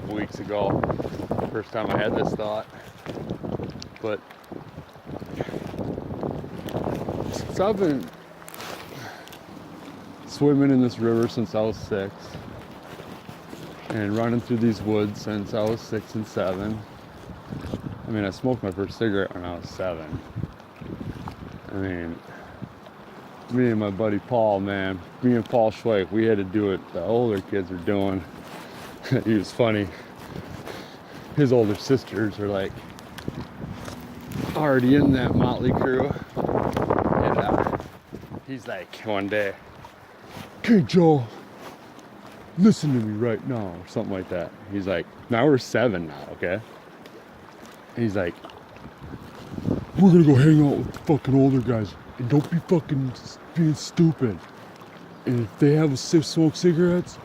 couple weeks ago. First time I had this thought. But since I've been swimming in this river since I was 6 and running through these woods since I was 6 and 7. I mean, I smoked my first cigarette when I was 7. I mean, me and my buddy Paul, man, me and Paul Schweik, we had to do it the older kids were doing. He was funny. His older sisters were like already in that motley crew. And he's like one day, "Okay, Joe, listen to me right now," or something like that. He's like, now we're 7 now, okay? And he's like, "We're gonna go hang out with the fucking older guys and don't be fucking being stupid. And if they have smoke cigarettes,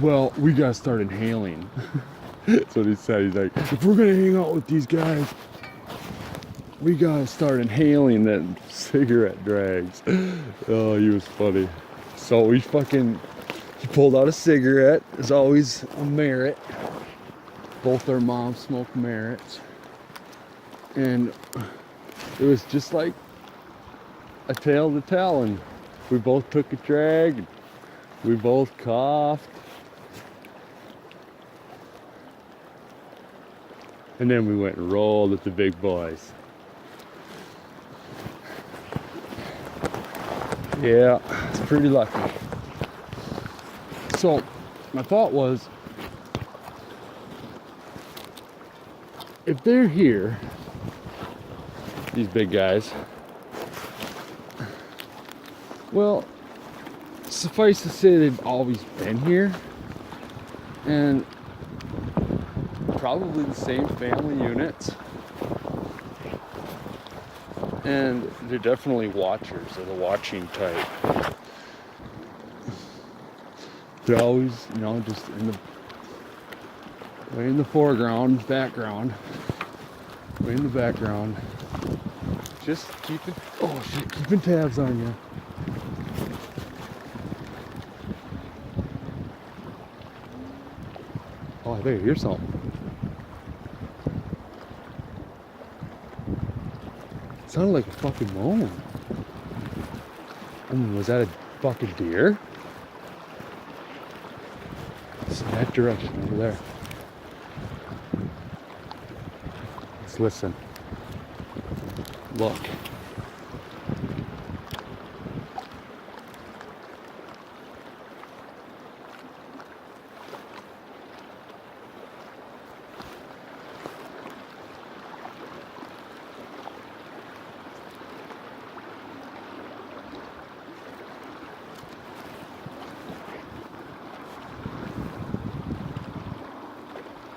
well, we gotta start inhaling." That's what he said. He's like, "If we're gonna hang out with these guys, we gotta start inhaling that cigarette drags." Oh, he was funny. So he pulled out a cigarette. It's always a Merit. Both our moms smoked Merits. And it was just like a tale to tell. And we both took a drag. And we both coughed. And then we went and rolled with the big boys. Yeah, it's pretty lucky. So my thought was, if they're here, these big guys, well, suffice to say they've always been here, and probably the same family units, and they're definitely watchers. They're the watching type. They're always, just way in the foreground, background, way in the background, just keeping tabs on you. Oh, I think I hear something. It sounded like a fucking moan. I mean, was that a fucking deer? It's in that direction over there. Let's listen. Look.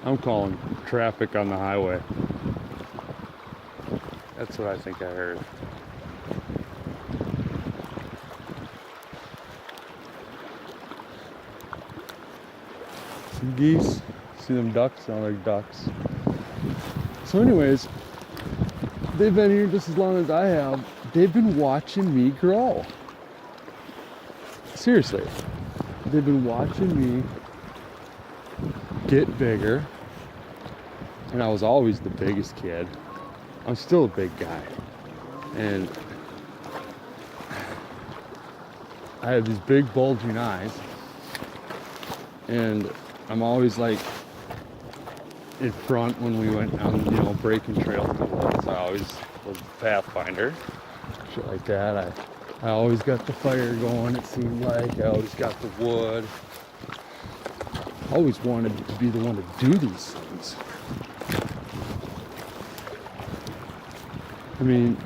I'm calling traffic on the highway. That's what I think I heard. Some geese. See them ducks? Sound like ducks. So anyways, they've been here just as long as I have. They've been watching me grow. Seriously. They've been watching me get bigger. And I was always the biggest kid. I'm still a big guy. And I have these big bulging eyes. And I'm always like in front when we went on, breaking trails in the woods. I always was a pathfinder. Shit like that. I always got the fire going, it seemed like. I always got the wood. I always wanted to be the one to do these things. I mean,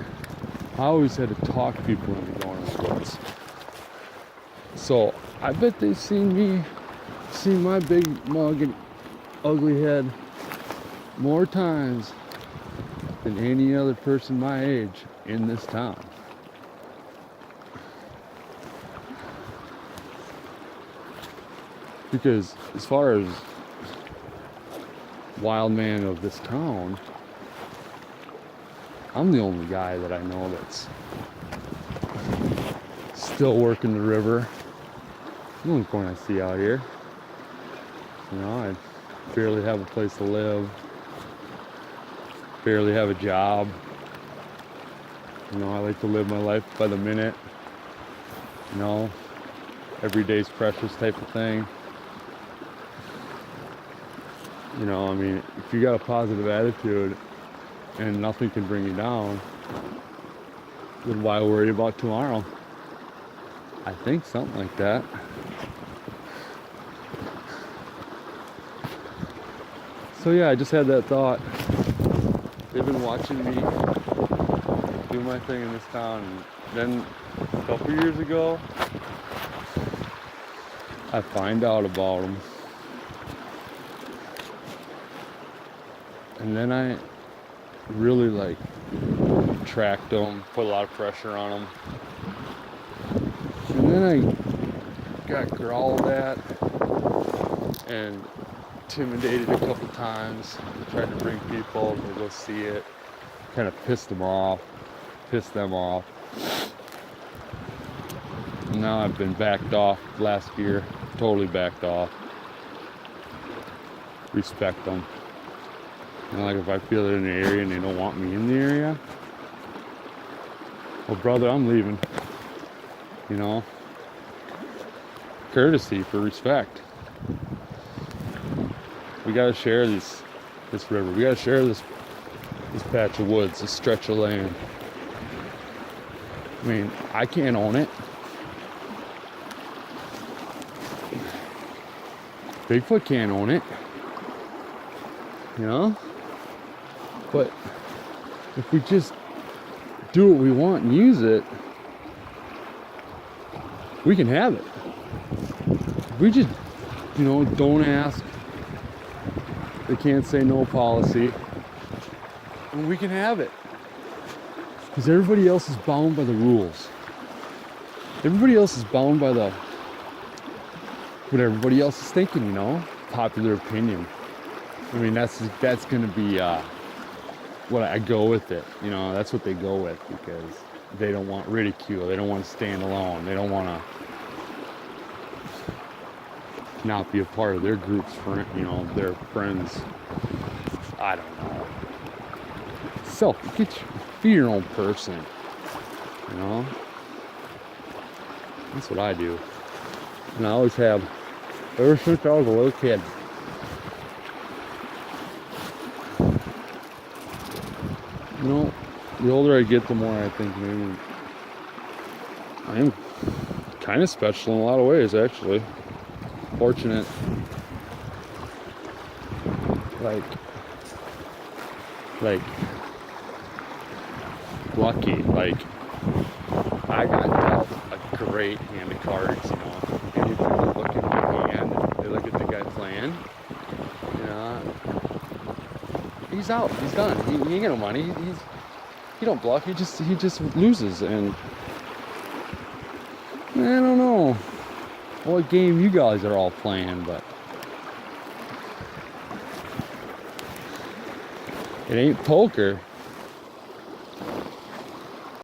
I always had to talk to people into going to the woods. So I bet they've seen my big mug and ugly head more times than any other person my age in this town. Because as far as wild man of this town, I'm the only guy that I know that's still working the river. The only point I see out here. You know, I barely have a place to live, barely have a job. You know, I like to live my life by the minute. You know, every day's precious type of thing. You know, I mean, if you got a positive attitude and nothing can bring you down, then why worry about tomorrow? I think something like that. So yeah, I just had that thought. They've been watching me do my thing in this town, and then a couple years ago, I find out about them. And then I really like tracked them, put a lot of pressure on them. And then I got growled at and intimidated a couple times. Tried to bring people to go see it. Kind of pissed them off. And now I've been backed off last year. Totally backed off. Respect them. And like if I feel they're in the area and they don't want me in the area, well, brother, I'm leaving. You know? Courtesy for respect. We gotta share this river. We gotta share this patch of woods, this stretch of land. I mean, I can't own it. Bigfoot can't own it. You know? But if we just do what we want and use it, we can have it. If we just, you know, don't ask, they can't say no policy, and we can have it. Because everybody else is bound by the rules. Everybody else is bound by what everybody else is thinking, you know? Popular opinion. I mean, that's gonna be what I go with it. You know, that's what they go with because they don't want ridicule. They don't want to stand alone. They don't want to not be a part of their group's friend, you know, their friends. I don't know. Be your own person. You know? That's what I do. And I always have, ever since I was a little kid. You know, the older I get, the more I think maybe I am kind of special in a lot of ways, actually. Fortunate. Like lucky. Like, I got dealt a great hand of cards, you know. And if people look at my hand, they look at the guy playing, you know. He's out. He's done. He ain't got no money. He don't bluff. He just loses. And I don't know what game you guys are all playing, but it ain't poker.